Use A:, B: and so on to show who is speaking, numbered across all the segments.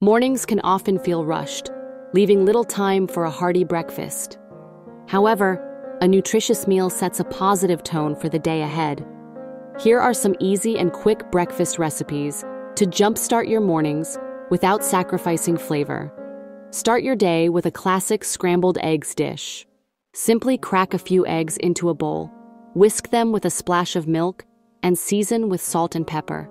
A: Mornings can often feel rushed, leaving little time for a hearty breakfast. However, a nutritious meal sets a positive tone for the day ahead. Here are some easy and quick breakfast recipes to jumpstart your mornings without sacrificing flavor. Start your day with a classic scrambled eggs dish. Simply crack a few eggs into a bowl, whisk them with a splash of milk, and season with salt and pepper.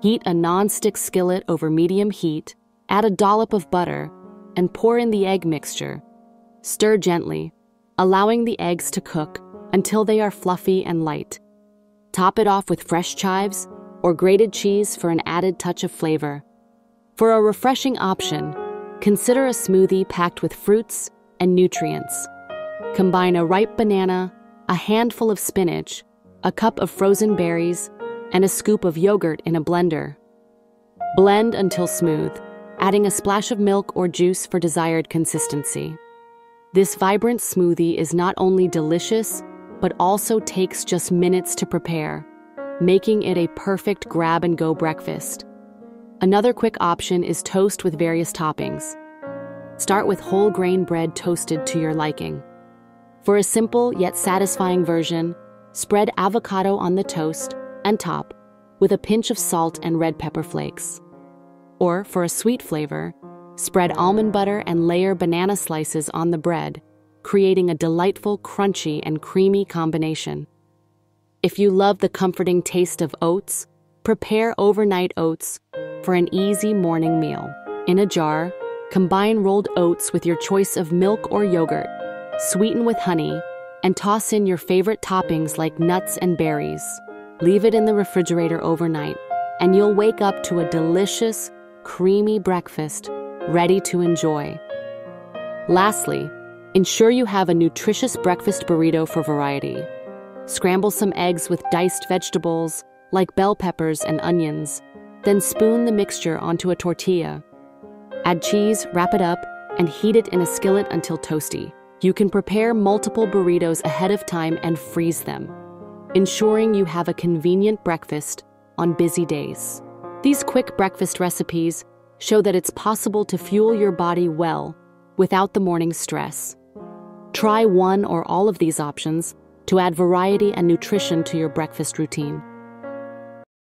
A: Heat a non-stick skillet over medium heat, add a dollop of butter, and pour in the egg mixture. Stir gently, allowing the eggs to cook until they are fluffy and light. Top it off with fresh chives or grated cheese for an added touch of flavor. For a refreshing option, consider a smoothie packed with fruits and nutrients. Combine a ripe banana, a handful of spinach, a cup of frozen berries, and a scoop of yogurt in a blender. Blend until smooth, adding a splash of milk or juice for desired consistency. This vibrant smoothie is not only delicious, but also takes just minutes to prepare, making it a perfect grab-and-go breakfast. Another quick option is toast with various toppings. Start with whole grain bread toasted to your liking. For a simple yet satisfying version, spread avocado on the toast and top with a pinch of salt and red pepper flakes. Or for a sweet flavor, spread almond butter and layer banana slices on the bread, creating a delightful, crunchy, and creamy combination. If you love the comforting taste of oats, prepare overnight oats for an easy morning meal. In a jar, combine rolled oats with your choice of milk or yogurt, sweeten with honey, and toss in your favorite toppings like nuts and berries. Leave it in the refrigerator overnight, and you'll wake up to a delicious, creamy breakfast ready to enjoy. Lastly, ensure you have a nutritious breakfast burrito for variety. Scramble some eggs with diced vegetables like bell peppers and onions, then spoon the mixture onto a tortilla. Add cheese, wrap it up, and heat it in a skillet until toasty. You can prepare multiple burritos ahead of time and freeze them, ensuring you have a convenient breakfast on busy days. These quick breakfast recipes show that it's possible to fuel your body well without the morning stress. Try one or all of these options to add variety and nutrition to your breakfast routine.